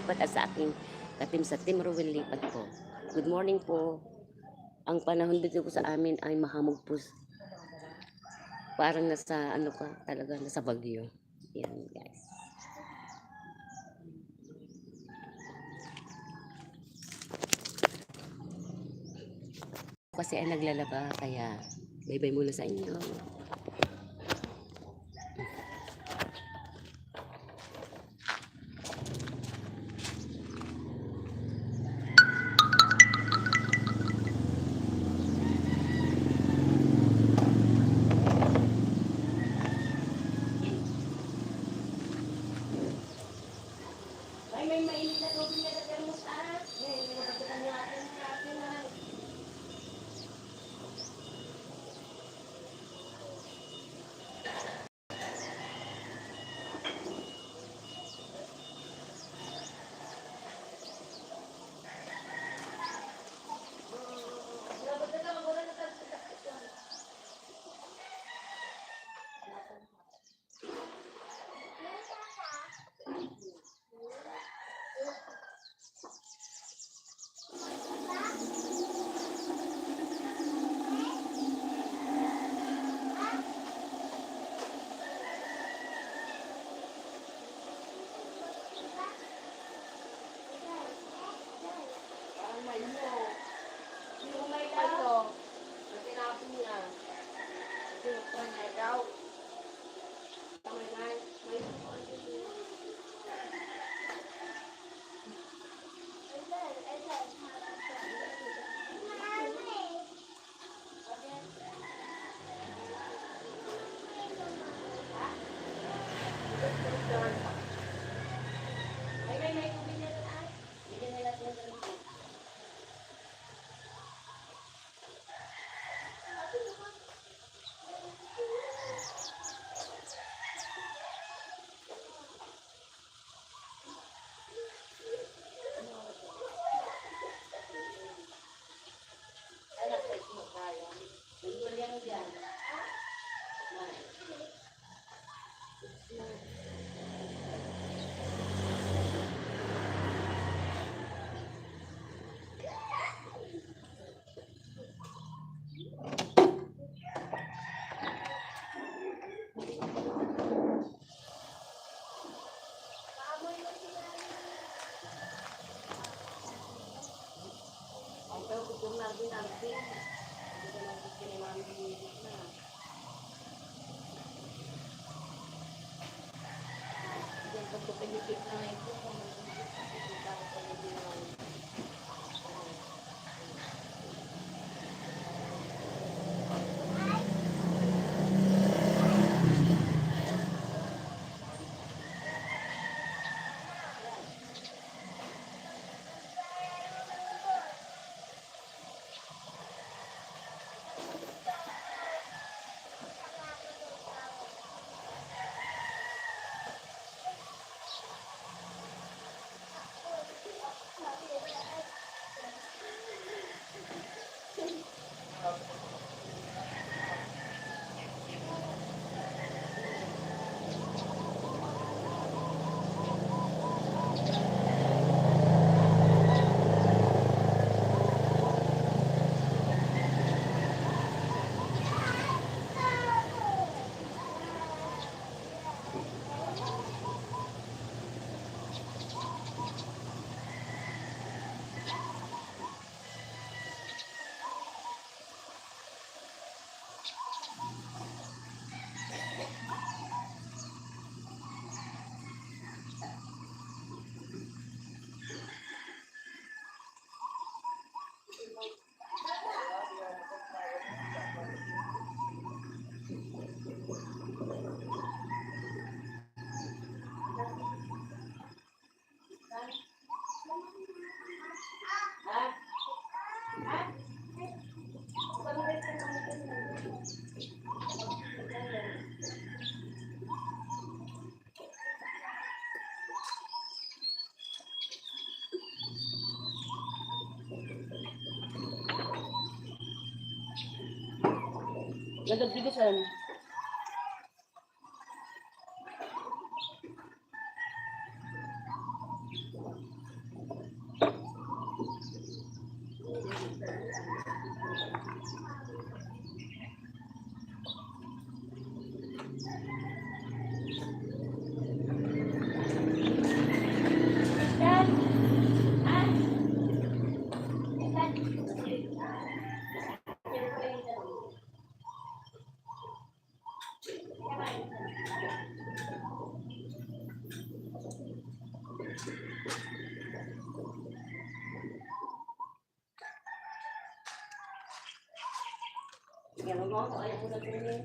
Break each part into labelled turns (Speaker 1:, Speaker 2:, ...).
Speaker 1: Lipat at sa aking katim sa Team Rowel Lipat po. Good morning po. Ang panahon dito po sa amin ay mahamog po. Parang nasa ano ka talaga, nasa Bagyo. Yan guys. Kasi ay naglalaba kaya bye-bye muna sa inyo. May mainit na tubig na termos ah. May nabagatan niya atin na. Nagagbigasan. Sige, mo ko ayaw ko na kunin.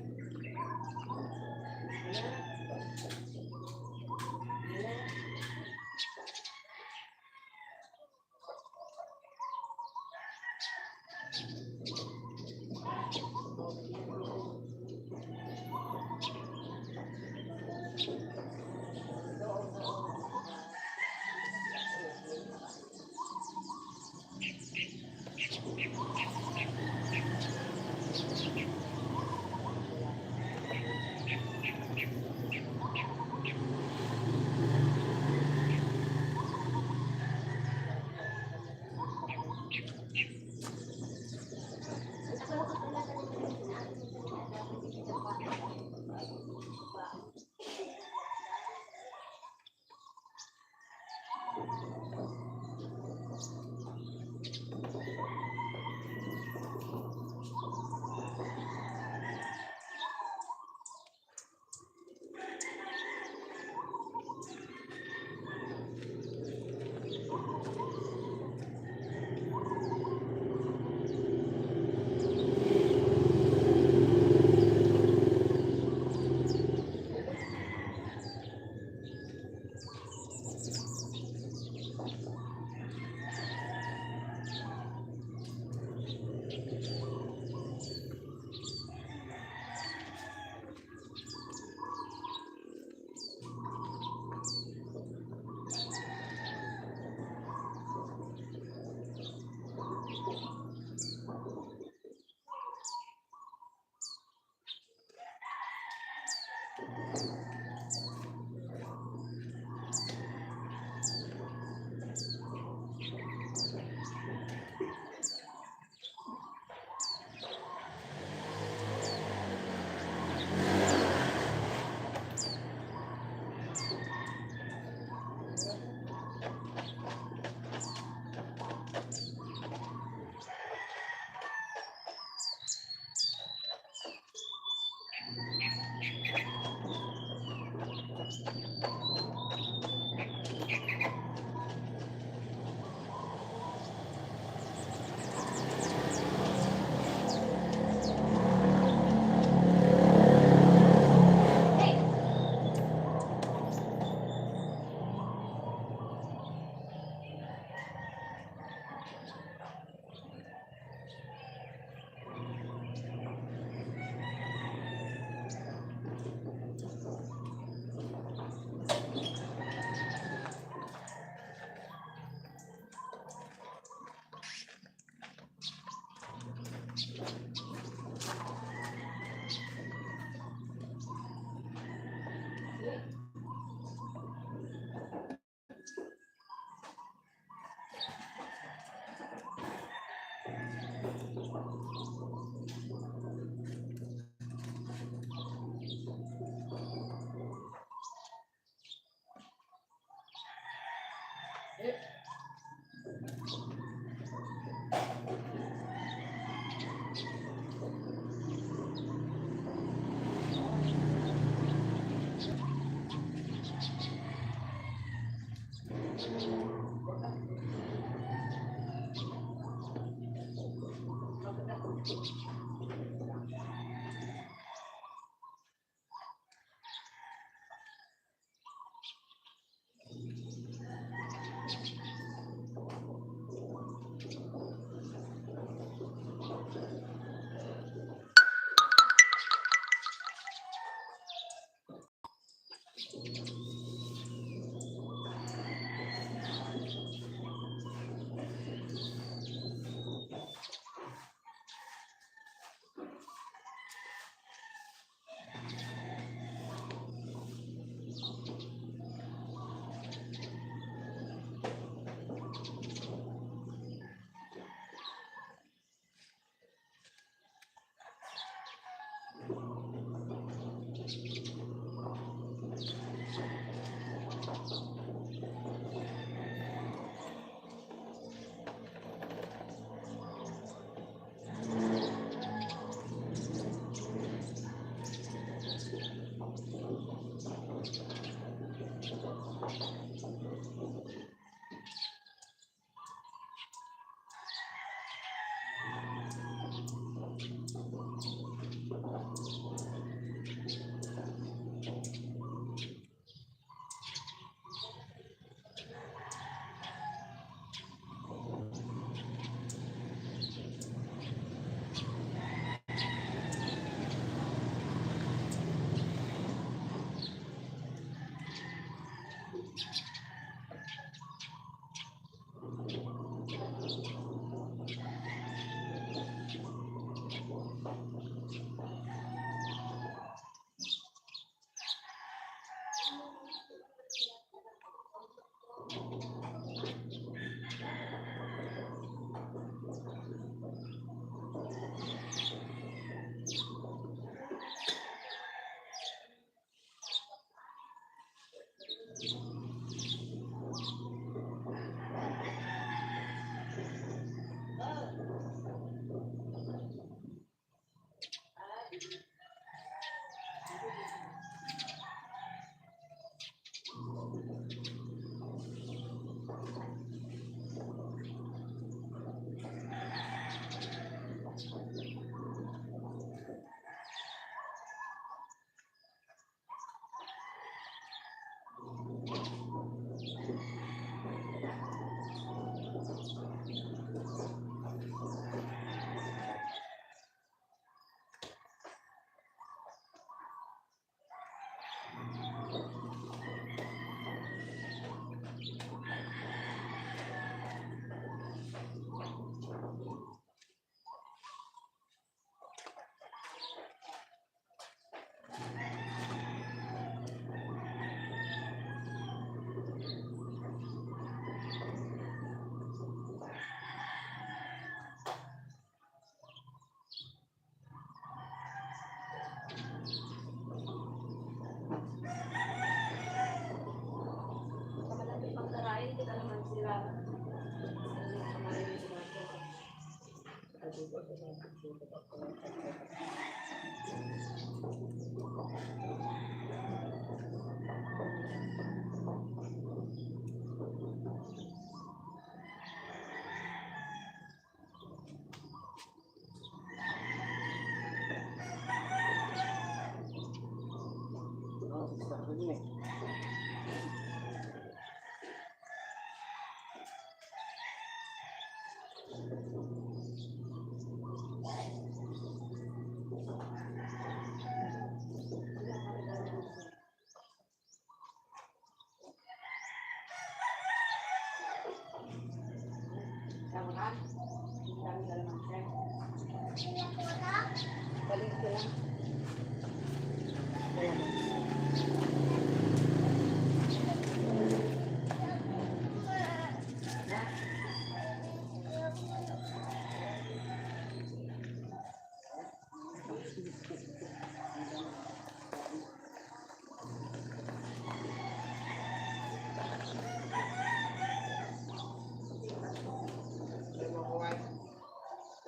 Speaker 1: Balik ko lang.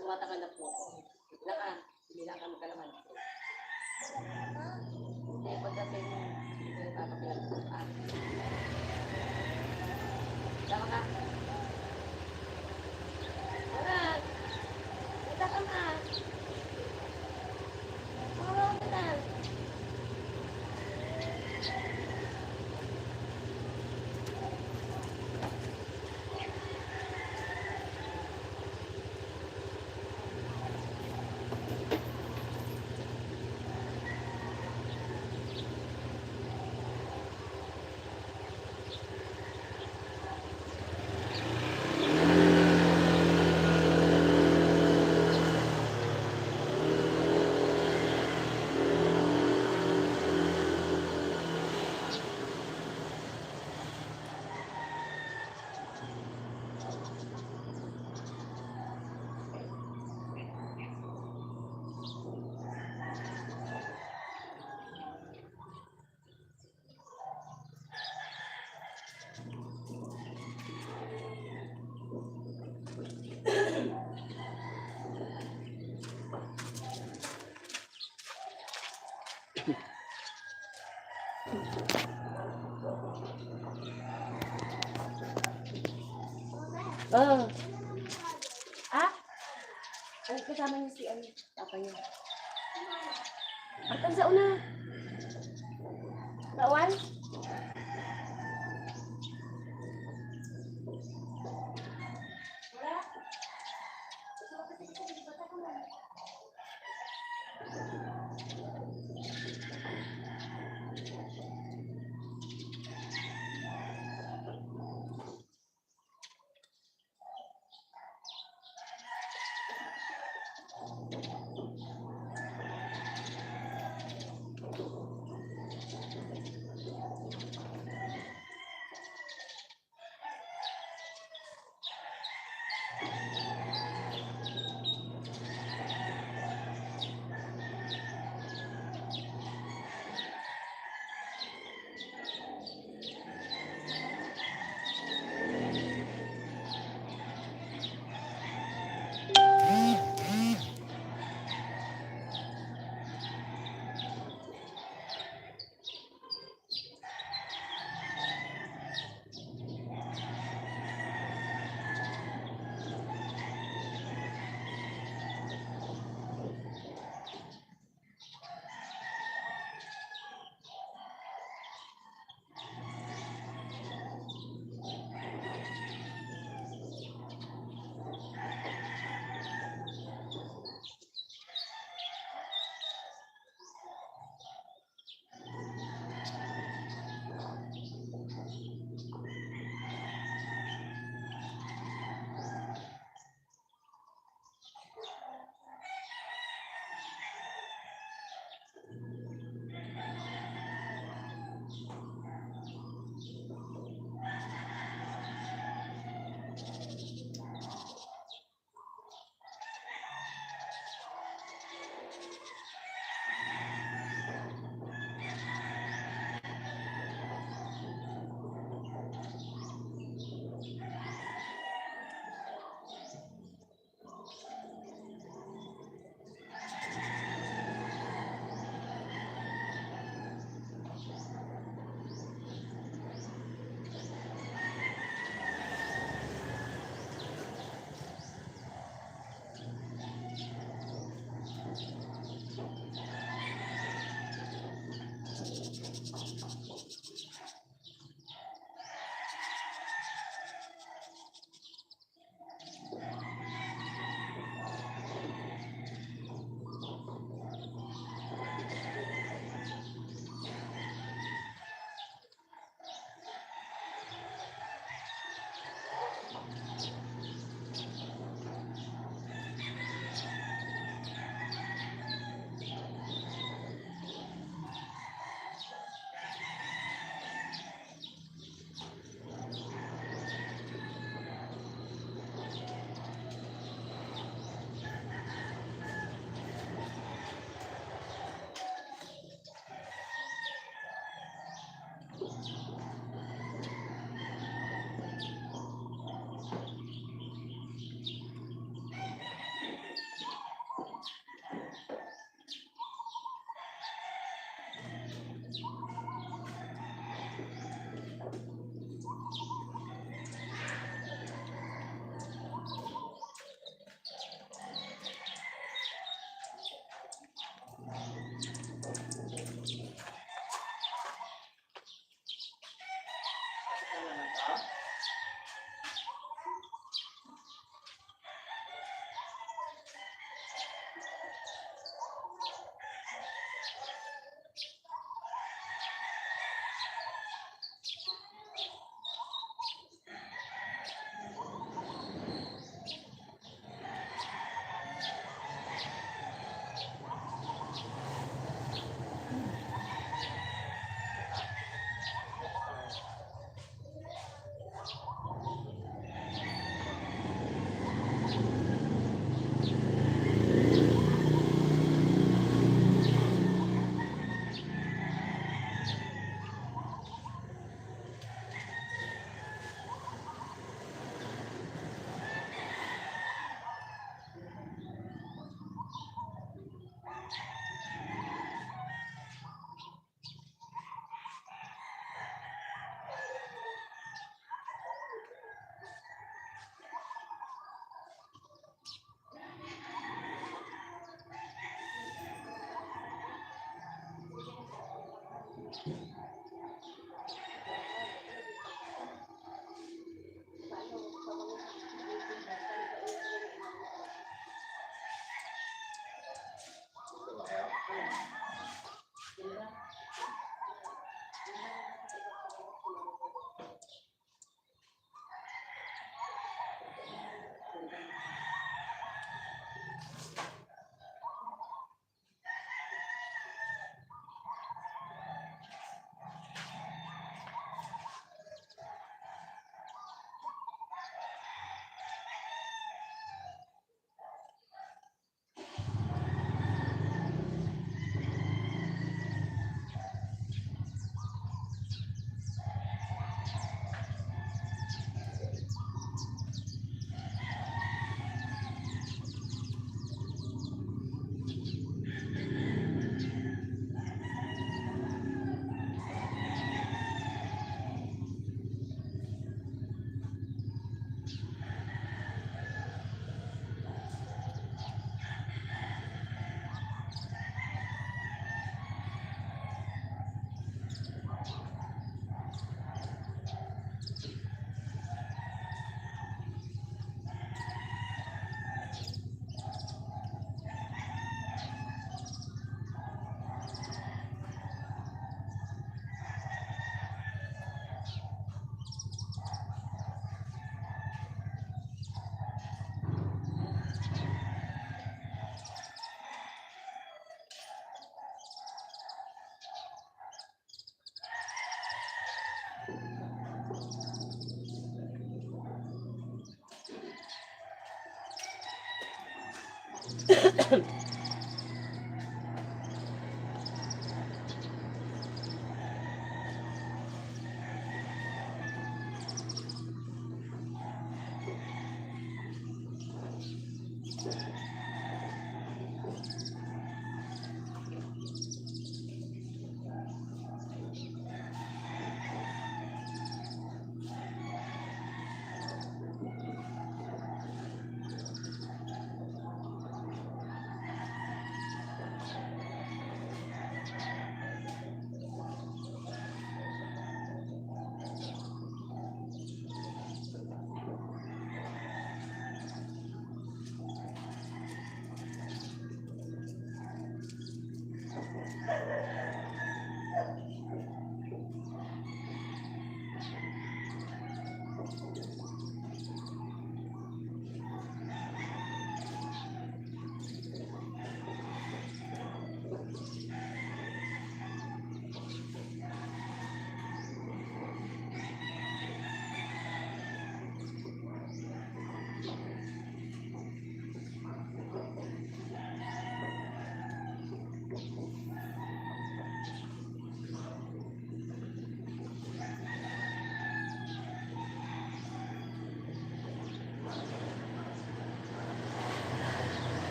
Speaker 1: Tumata ka na po. Bila ka. Bila ka magkalaman. Hindi, pagdating mo, hindi ko papakilan po. Sama ka. Tara. Kita ka na. Mawawa ka na. Oh. Ah? Ay, kasama niya si ano, papa niya. Artan sa una. Lawan?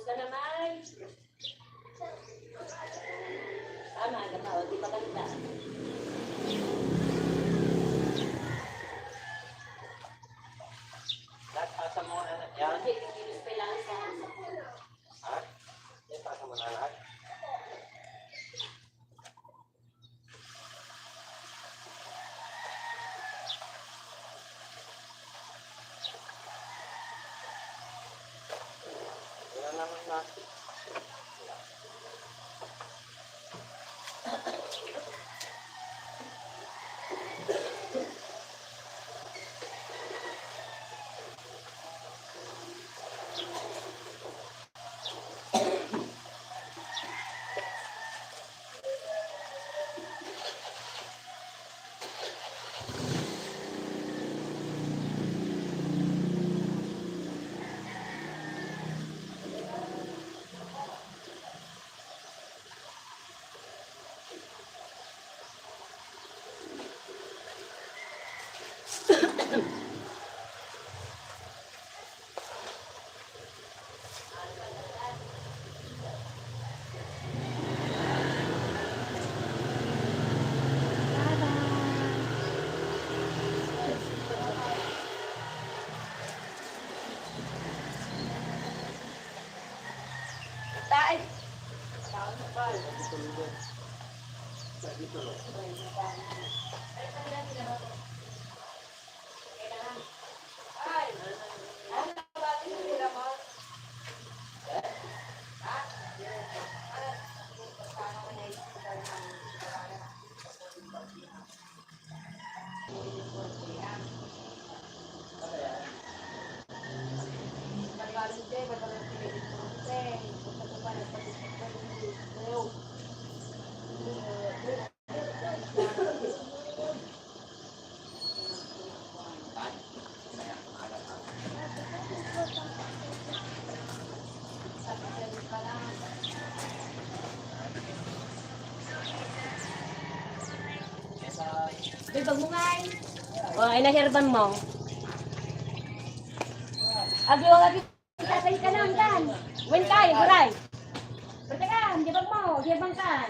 Speaker 1: Gusto naman. Tama, gatawa, di maganda.
Speaker 2: Lahat asa mo na yan?
Speaker 1: Kasi kikilos pa lang sa
Speaker 2: Ha? Yan asa mo na lahat? Yan naman na.
Speaker 1: tayo. bag mo ngay. O, ay nahirban mo. Agyo, agyo. Tatay ka lang, kan. Wen kay, guray. Berta kan, di bag mo, di bang kan.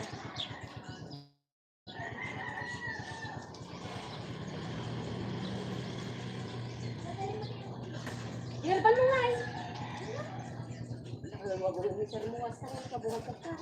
Speaker 1: Hirban mo ngay. Wag mo misal mo wasta ka buhat ka.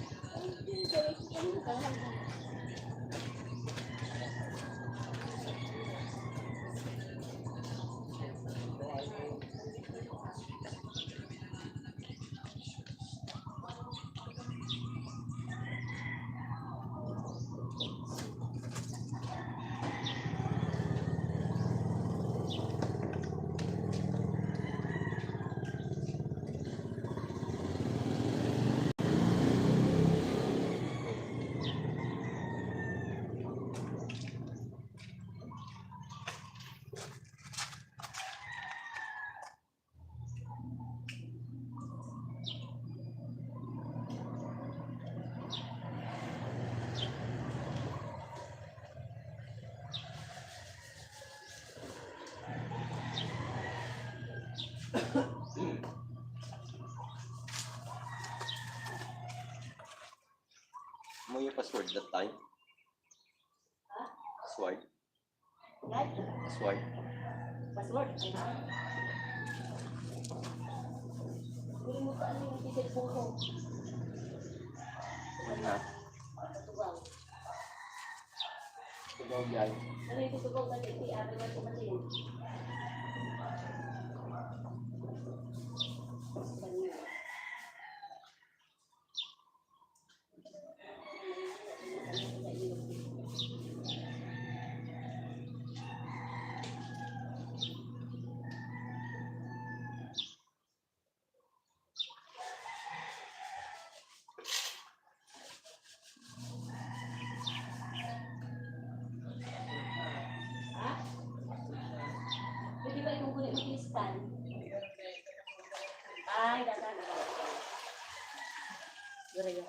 Speaker 2: Mo yung password that time? Password? Password?
Speaker 1: Password. Hindi mo pa ano yung ticket po ko.
Speaker 2: Ano?
Speaker 1: Tugaw.
Speaker 2: Tugaw yan.
Speaker 1: Ano yung tugaw na hindi ako na tumatin? Pwede ba itong kunin yung kristal? Ay, data na. Guraya.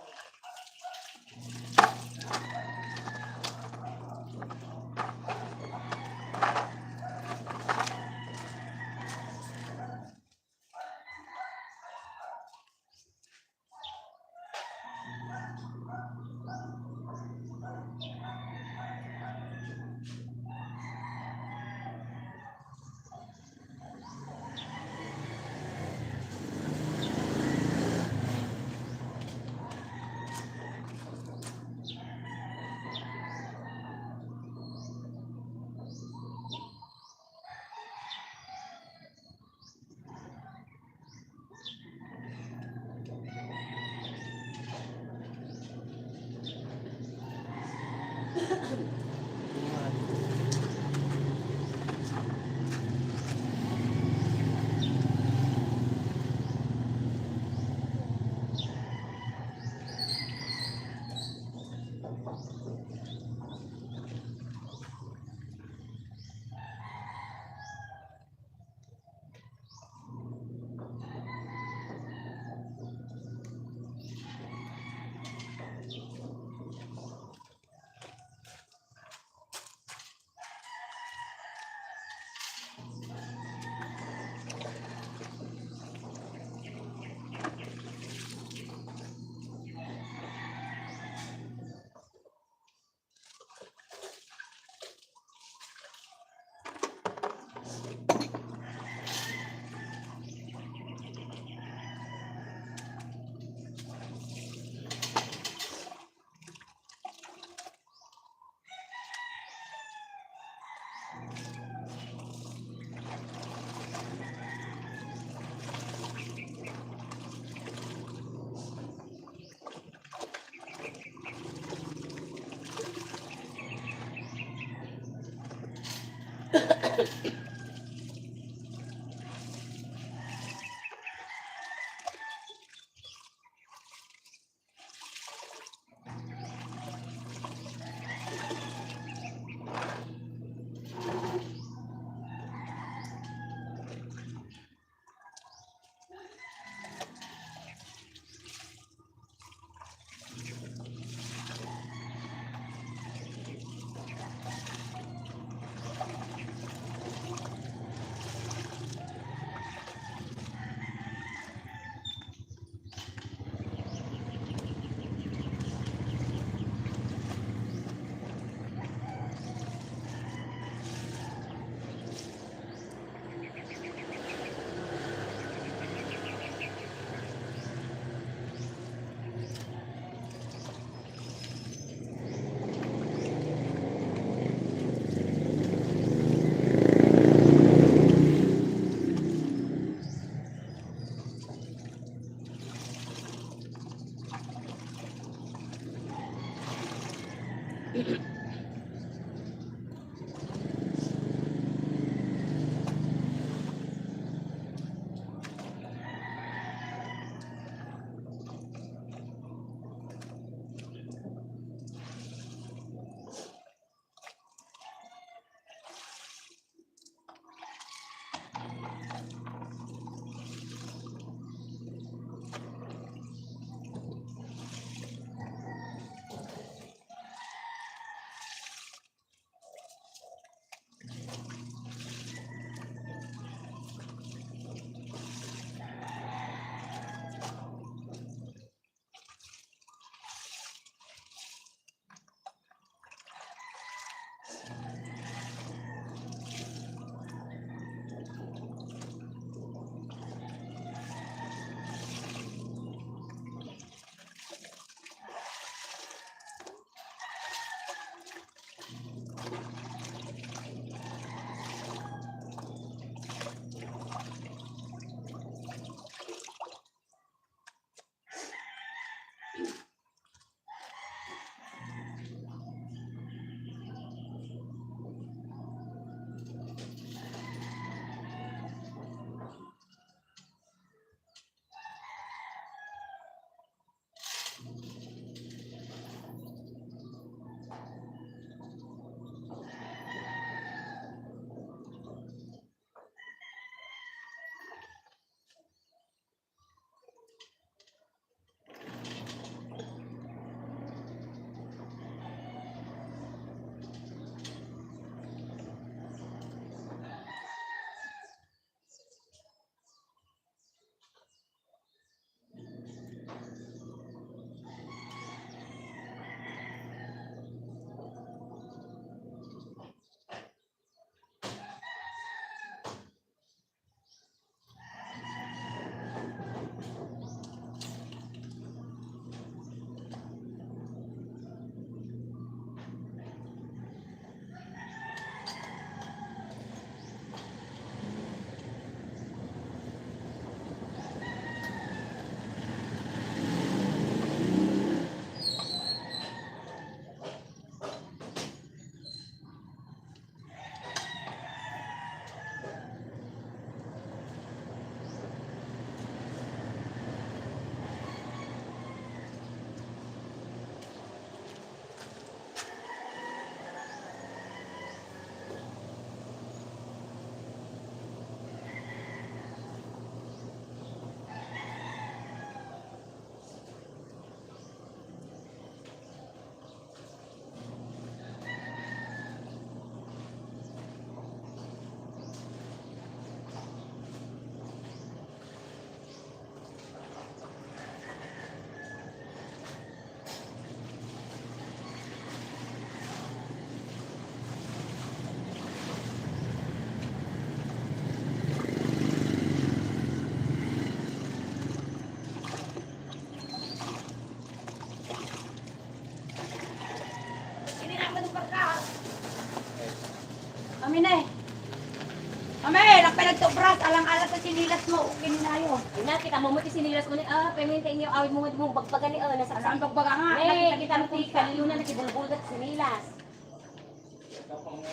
Speaker 3: Mame, nagpinagtobras, alang-alat sa sinilas mo, kininayo.
Speaker 1: Ina, kita mo mo ti sinilas mo ni pementa inyo awit mo mo bagbagan ni nasa
Speaker 3: Ano ang pagbaga nga?
Speaker 1: May,
Speaker 3: Nakita
Speaker 1: kita mo ti kaliyuna na kibulbulgat sinilas.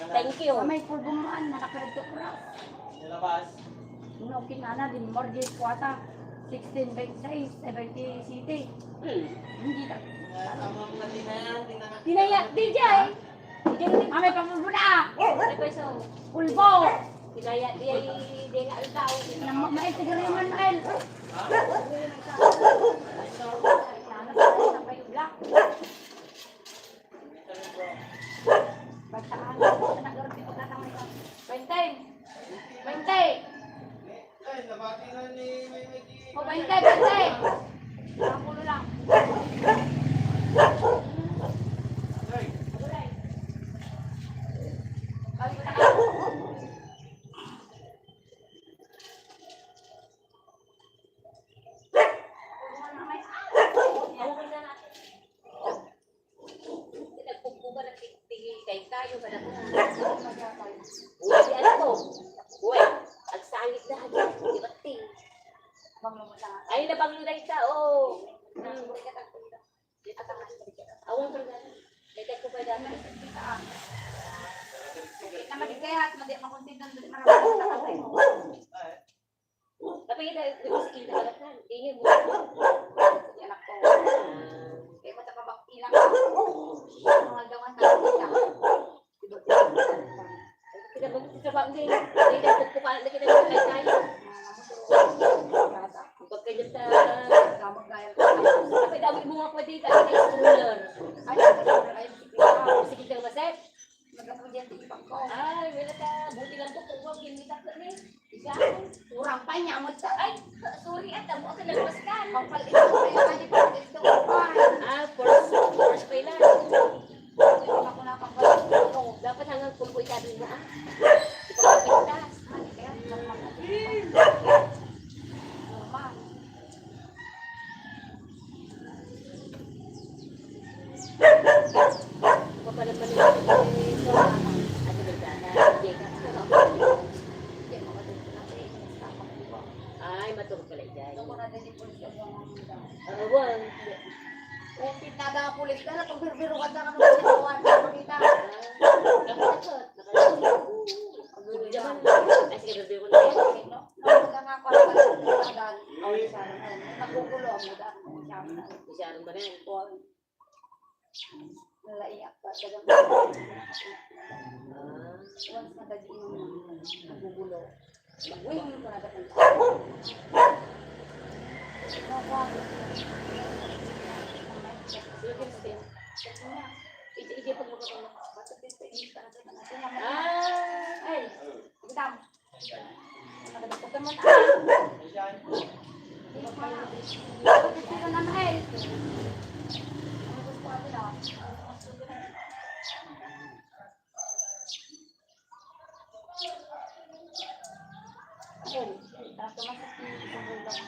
Speaker 1: Thank you.
Speaker 3: Mame, pulbumaan, nakapinagtobras.
Speaker 2: Nilabas.
Speaker 3: Ano, kinana, din mortgage kwata. 16, 26, 70 city. Hindi na.
Speaker 1: Dinaya, DJ. DJ ni
Speaker 3: Mame, pamulbo na!
Speaker 1: Ay peso.
Speaker 3: Pulbo!
Speaker 1: Dinaya, di nga aldaw.
Speaker 3: Mael, sigariman, Mael. Bataan, nagkaroon ko tatamay ka. 20! 20!
Speaker 2: Ay, nabati na ni
Speaker 3: O, 20! 20! Nakapulo lang.
Speaker 2: Ay,
Speaker 3: Balik ko na ka.
Speaker 1: Nagpugpuga na tigil kay kayo kada ko. Uy, di ano to? Uy, ang sangit na hagyan. Di ba ting? Ay, nabanglulay ka, oh. Awang ka na. Lekay ko pa dami.
Speaker 3: Naman kaya at madi makuntingan dali maraming takatay mo.
Speaker 1: Tapi kita bisa alat kan. Ingin mo.
Speaker 3: Anak ko. Kaya mata pa bak ilang. Mga gawan na kita.
Speaker 1: Kita coba din. Hindi na pagkukuhaan na kita kay tayo. Pagkajat sa
Speaker 3: Kamag gaya.
Speaker 1: tapi dami mo nga pwede ka sa stroller.
Speaker 3: Ay,
Speaker 1: Sige kita maset.
Speaker 3: magkapudian di ko.
Speaker 1: Ay, wala ka. Buti lang ko kung wag kita ko ni. Isa.
Speaker 3: Kurang pa niya mo sa
Speaker 1: Ay, sorry at amo ka nagwas ka.
Speaker 3: pampalit ko kayo kasi pa dito.
Speaker 1: First pay lang.
Speaker 3: Hindi ako napapalit ko.
Speaker 1: Dapat hanggang pulpoy ka din na. Ipapagpintas.
Speaker 3: Kaya normal.
Speaker 1: Papalag pa nila. Ano ba dyan? Ay, matulog pala dyan. Wag.
Speaker 3: Kung pitnada ka pulis ka na, kung birbiro ka na ka nung sinawan ka makita.
Speaker 1: Nakatakot. Nakatakot. Jaman. Ay, sige, bebe ko na yan.
Speaker 3: Nung ka nga para pala nagugulo ang muda.
Speaker 1: Isyaran ba na yan?
Speaker 3: Nalaiyak ka. Once na gagiinom nagugulo. Wing ko na dapat.
Speaker 1: Sige, sige. Ije pag magkakaroon.
Speaker 3: Basta pinipin ka na sa natin.
Speaker 1: Ay!
Speaker 3: Bitam. Nagdagdagan mo na.
Speaker 2: Diyan.
Speaker 3: Dito na mahal. Ano gusto ko na? Ayun. Tapos masakit yung bulang.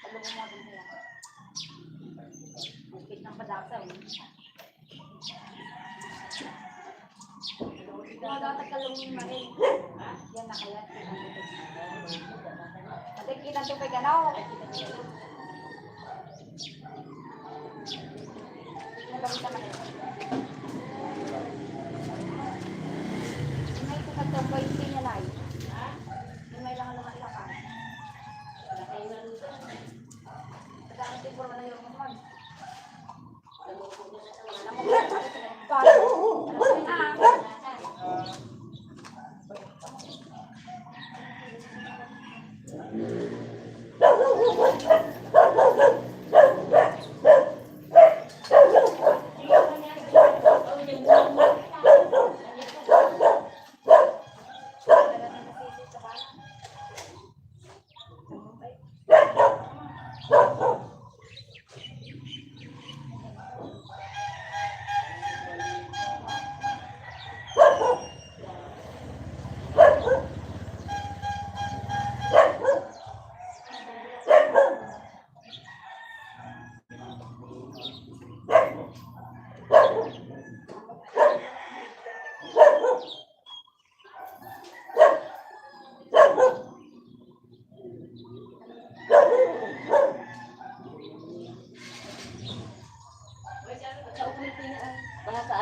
Speaker 3: Ano mo natin nila? Bukit ng padasaw. Mga dapat kalungin mahal. Yan na kaya. Nakikita ito kay ganaw. Nagawin ka mahal. May kakatambay niya na eh. May lang ilakan. Kadang siguro na yung mga. Alam mo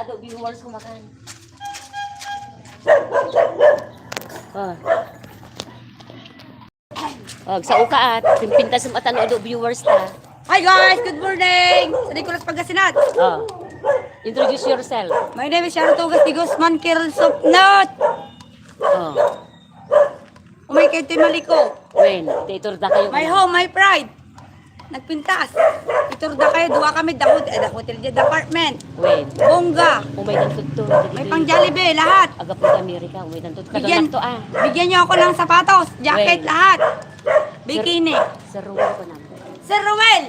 Speaker 1: ado viewers kumakan. Oh. Oh, sa uka at pimpintas mo atan ado viewers ta.
Speaker 3: Hi guys, good morning! Sa Nicolas Pangasinan.
Speaker 1: Oh. Introduce yourself.
Speaker 3: My name is Sharon Togas de Guzman Kirlsop Not.
Speaker 1: Oh.
Speaker 3: Umay kay Timaliko.
Speaker 1: When, iturda kayo.
Speaker 3: My home, my pride. Nagpintas. Iturda kayo, duwa kami, the hotel, the department.
Speaker 1: When,
Speaker 3: Bongga.
Speaker 1: umay ng tutto.
Speaker 3: May pang Jollibee, lahat.
Speaker 1: Aga po Amerika, umay ng tutto.
Speaker 3: Bigyan,
Speaker 1: Kadang to ah.
Speaker 3: bigyan niyo ako ng sapatos, jacket,
Speaker 1: Well.
Speaker 3: lahat. Bikini.
Speaker 1: Sa ruwan ko naman.
Speaker 3: Sir Ruel,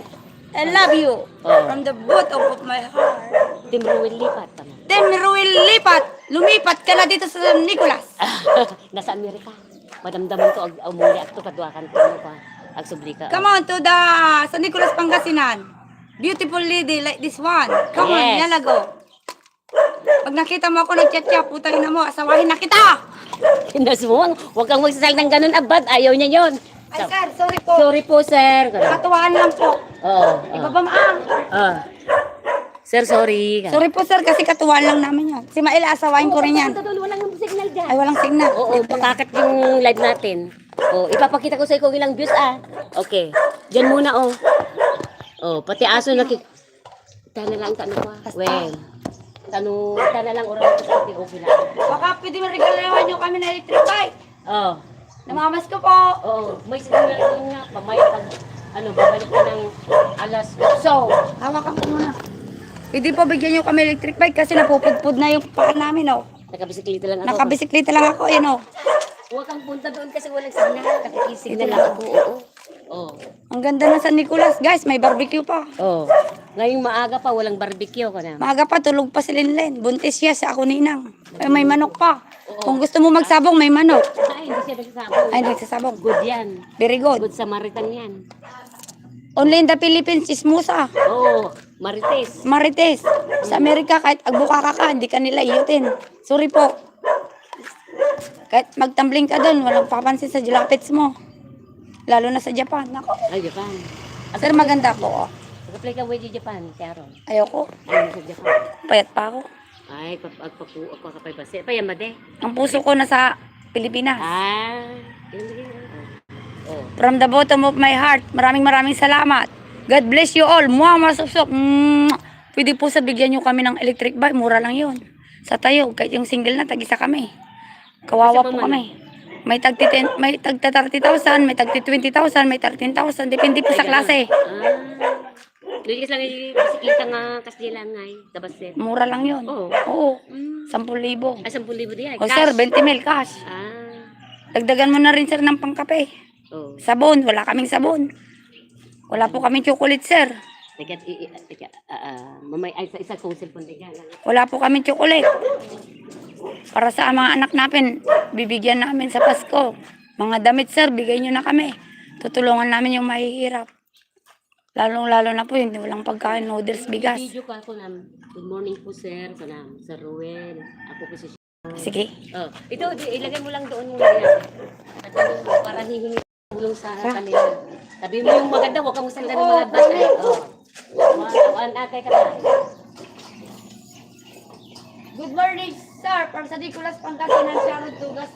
Speaker 3: I love you.
Speaker 1: Oh.
Speaker 3: From the bottom of my heart.
Speaker 1: Tim Ruel lipat pa na.
Speaker 3: Then, Ruel, lumipat ka na dito sa Nicolas.
Speaker 1: Nasa Amerika. Madamdaman ko umuli at to kadwakan ko ano pa. Ag subli ka.
Speaker 3: Come on to the sa Nicolas Pangasinan. Beautiful lady like this one. Come on,
Speaker 1: Yes.
Speaker 3: yalago. Pag nakita mo ako nag-chat-chat, putang ina mo, asawahin na kita.
Speaker 1: Kinasuwang, huwag kang magsasal ng ganun abad. Ayaw niya yon.
Speaker 3: Ay sir, sorry po.
Speaker 1: Sorry po, sir.
Speaker 3: Katuwaan lang po.
Speaker 1: Oo.
Speaker 3: Ibabamaang.
Speaker 1: Sir, sorry.
Speaker 3: Sorry po sir, kasi katuwaan lang namin yan. Si Maila, asawahin ko rin yan.
Speaker 1: Walang signal dyan.
Speaker 3: Ay, walang signal.
Speaker 1: Oo, pakakat yung live natin. Oh, ipapakita ko sa iyo kung ilang views ah. Okay. Diyan muna oh. Oh, pati aso tana lang tano ko. Well. Tana lang oras ko sa okay lang.
Speaker 3: Baka pwede mo regalawan nyo kami na electric bike.
Speaker 1: Oh.
Speaker 3: Namamas ko po.
Speaker 1: Oo, may signal nga pamay pag babalik ka ng alas. So,
Speaker 3: Hawakan ko muna. Pwede po bigyan nyo kami electric bike kasi napupudpud na yung paa namin, oh.
Speaker 1: nakabisikleta lang ako.
Speaker 3: Nakabisikleta lang ako, yun, oh.
Speaker 1: Huwag kang punta doon kasi walang signal. Nakikisignal lang ako. Oo. Oh.
Speaker 3: Ang ganda na San Nicolas, guys. May barbecue pa.
Speaker 1: Oh. Ngayong maaga pa, walang barbecue ko na.
Speaker 3: Maaga pa, tulog pa si Linlen. Buntis siya sa ako ninang. May manok pa. Kung gusto mo magsabong, may manok.
Speaker 1: Ay, hindi siya nagsasabong.
Speaker 3: Ay, nagsasabong.
Speaker 1: Good yan.
Speaker 3: Very good.
Speaker 1: Good Samaritan yan.
Speaker 3: Only in the Philippines, chismosa.
Speaker 1: Oo, Marites.
Speaker 3: Marites. Sa Amerika, kahit agbuka ka, hindi ka nila iyutin. Sorry po. Kahit magtumbling ka doon, walang papansin sa jilapits mo. Lalo na sa Japan. Ako.
Speaker 1: Ay, Japan.
Speaker 3: Sir, maganda po. Oh.
Speaker 1: Nag-apply ka with Japan, Sharon.
Speaker 3: Ayoko.
Speaker 1: Ayun sa Japan.
Speaker 3: Payat pa ako.
Speaker 1: Ay, ako kapay ba? Payamade.
Speaker 3: Ang puso ko nasa Pilipinas.
Speaker 1: Ah. Oh.
Speaker 3: From the bottom of my heart, maraming salamat. God bless you all. Mwah, masupsop. Pwede po sa bigyan nyo kami ng electric bike. Mura lang yun. Sa tayo, kahit yung single na, tag-isa kami. Kawawa po kami. May tagti 30,000, may tagti 20,000, may 13,000. Depende po sa klase.
Speaker 1: Lulis lang yung bisikleta nga kasdilan nga eh. Tabasin.
Speaker 3: Mura lang yun.
Speaker 1: Oo.
Speaker 3: Oo. 10,000.
Speaker 1: Ay, 10,000 diyan.
Speaker 3: O sir, 20 mil cash.
Speaker 1: Ah.
Speaker 3: Dagdagan mo na rin sir ng pangkape.
Speaker 1: Oh.
Speaker 3: Sabon, wala kaming sabon. Wala po kaming chocolate sir.
Speaker 1: Teka, mamay, ay, isa kong cellphone diyan.
Speaker 3: Wala po kaming chocolate. Para sa mga anak namin, bibigyan namin sa Pasko. Mga damit sir, bigay nyo na kami. Tutulungan namin yung mahihirap. Lalo na po yung walang pagkain, noodles, bigas.
Speaker 1: Video ka ko nam. Good morning po sir, kanam Sir Ruel. Ako po si
Speaker 3: Sige.
Speaker 1: Oh, ito ilagay mo lang doon muna yan. At para hihingi tulong sa kanila. Sabi mo yung maganda, huwag kang salita ng mga bata. Oh. One akay ka na.
Speaker 3: Good morning, sir. From sa Nicolas Pangasinan, Sharon Tugas,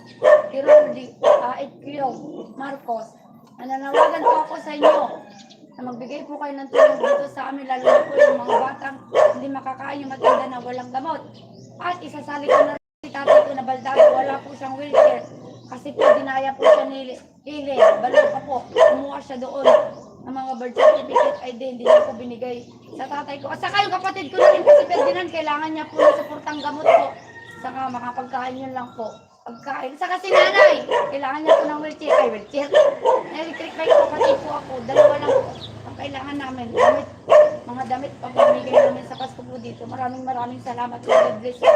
Speaker 3: Tiroldi, 8 kilo, Marcos. Nananawagan po ako sa inyo na magbigay po kayo ng tulong dito sa amin, lalo na po yung mga batang hindi makakain yung matanda na walang gamot. At isasali ko na rin si tatay ko na baldado, wala po siyang wheelchair. Kasi po dinaya po siya ni Hili, balo pa po, kumuha siya doon ng mga birth certificate ID, hindi niya po binigay sa tatay ko. At saka yung kapatid ko na rin po si Ferdinand, kailangan niya po ng suportang gamot po. Saka makapagkain yun lang po. Pagkain. Saka si nanay, kailangan niya po ng wheelchair. Electric bike po pati po ako, dalawa lang po. Ang kailangan namin, damit, mga damit pa pamigay namin sa Pasko po dito. Maraming salamat po. God bless you.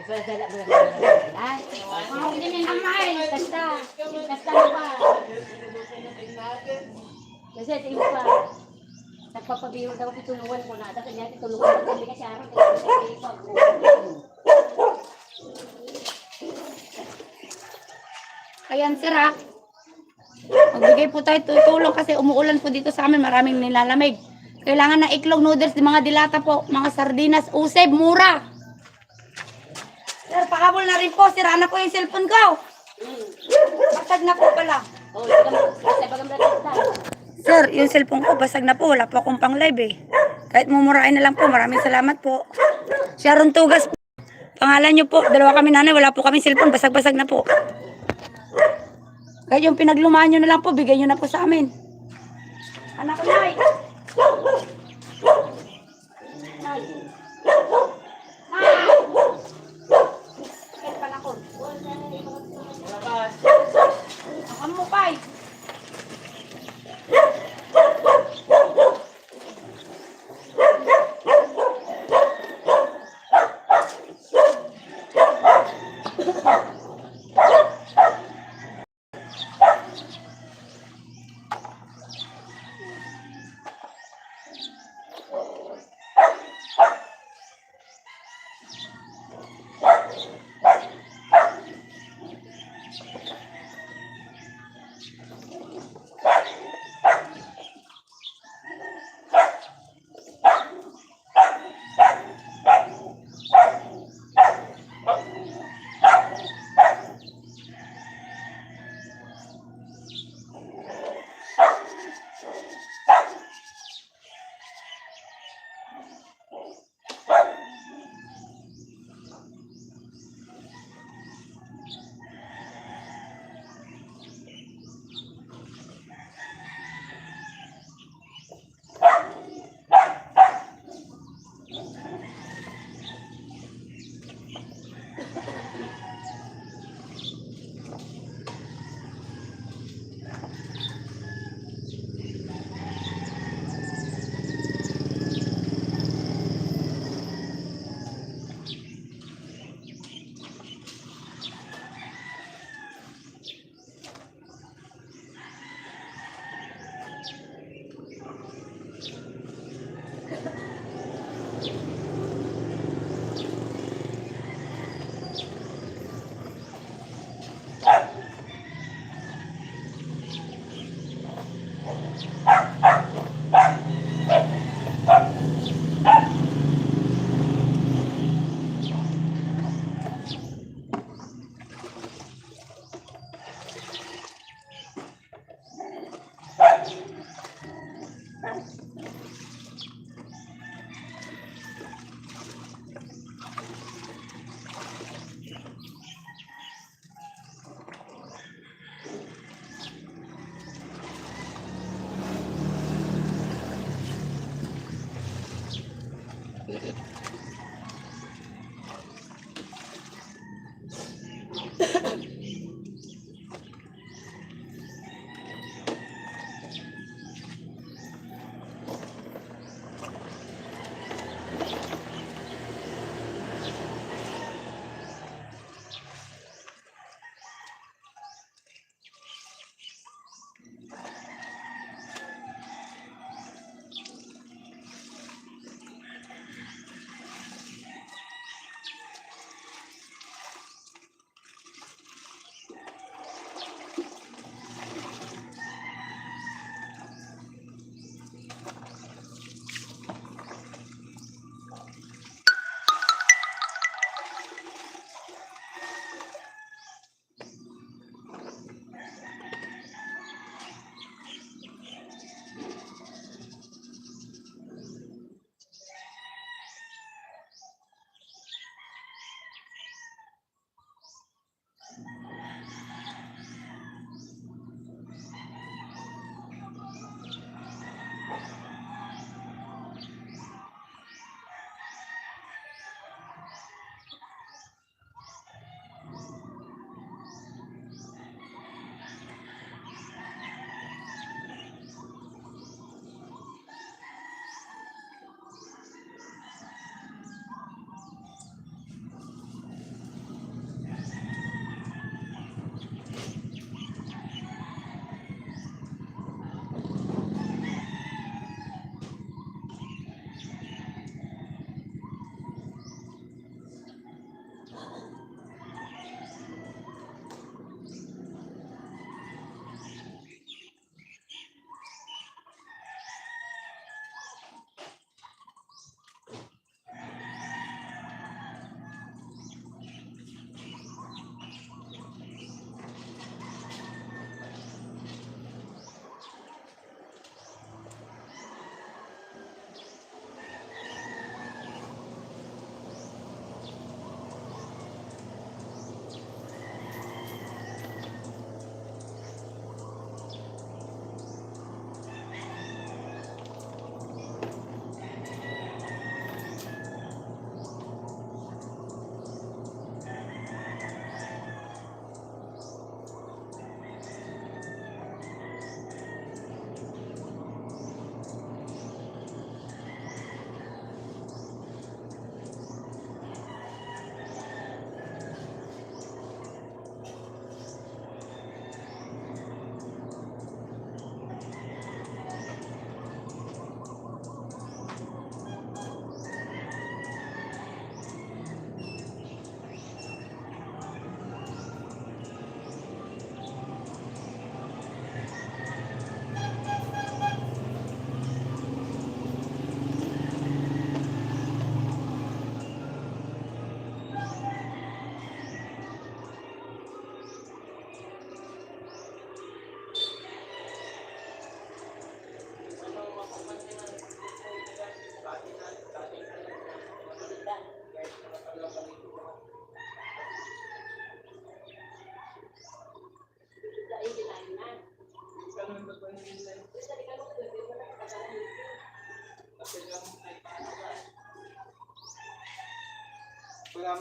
Speaker 1: Ipadala mo lang. Ay,
Speaker 3: Mga hindi namay, kasta mo ba?
Speaker 1: kasi tingin pa. Nagpapabiro daw tulungan ko na. Dapat niya tulungan ko kami kasi araw.
Speaker 3: Ayan sir ha. Magbigay po tayo tutulong kasi umuulan po dito sa amin. Maraming nilalamig. Kailangan na iklog noodles, mga dilata po, mga sardinas, useb, mura. Sir, pahabol na rin po. Sira na po yung cellphone ko. Basag na po pala.
Speaker 1: Oh, sa pagamdad tayo.
Speaker 3: Sir, yung cellphone ko, basag na po. Wala po akong pang live eh. Kahit mumurain na lang po. Maraming salamat po. Sharon Tugas po. Pangalan nyo po. Dalawa kami nanay. Wala po kami cellphone. Basag-basag na po. Kahit yung pinaglumaan nyo na lang po, bigay nyo na po sa amin. Anak ko, Nay. Nay. Kaya pala ko. Ang mo, Pai.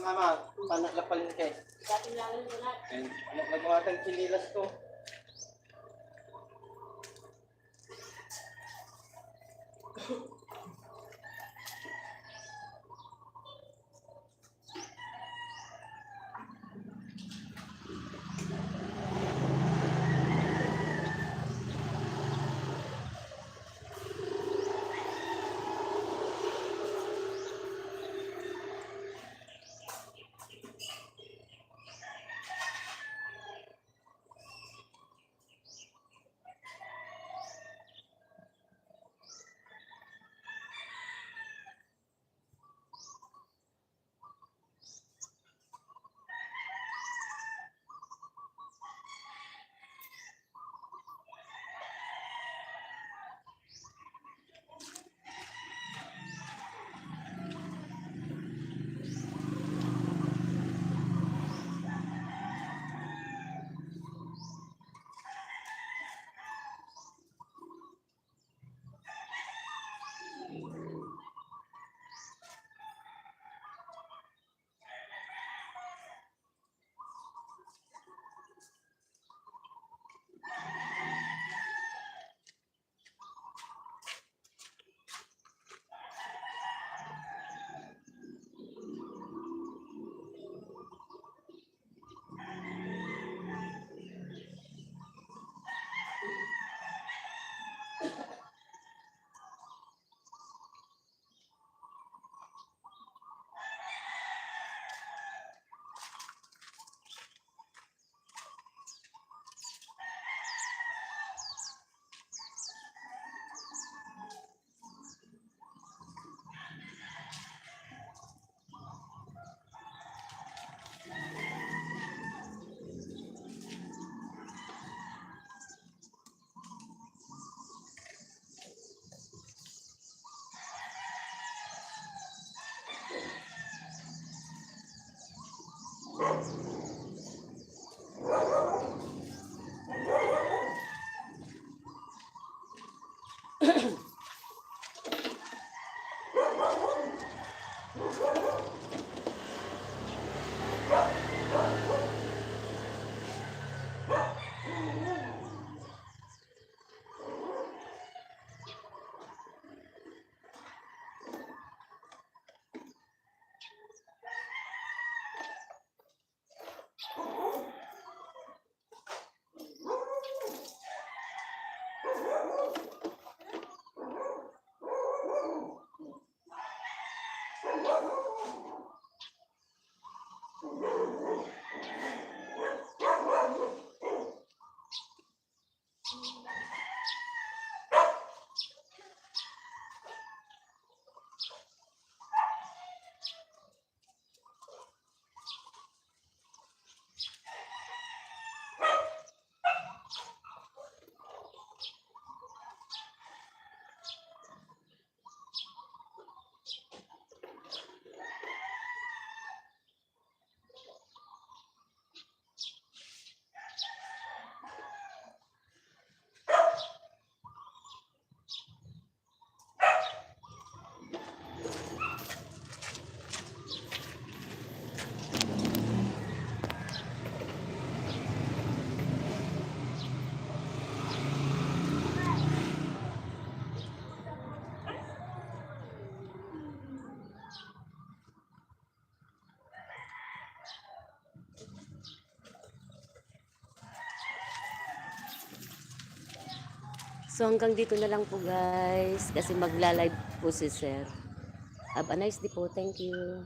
Speaker 2: mama, panak na palin kay.
Speaker 1: Dati lang yung lahat.
Speaker 2: And nagmamatan sinilas to.
Speaker 4: So hanggang dito na lang po guys kasi magla-live po si Sir. Have a nice day po. Thank you.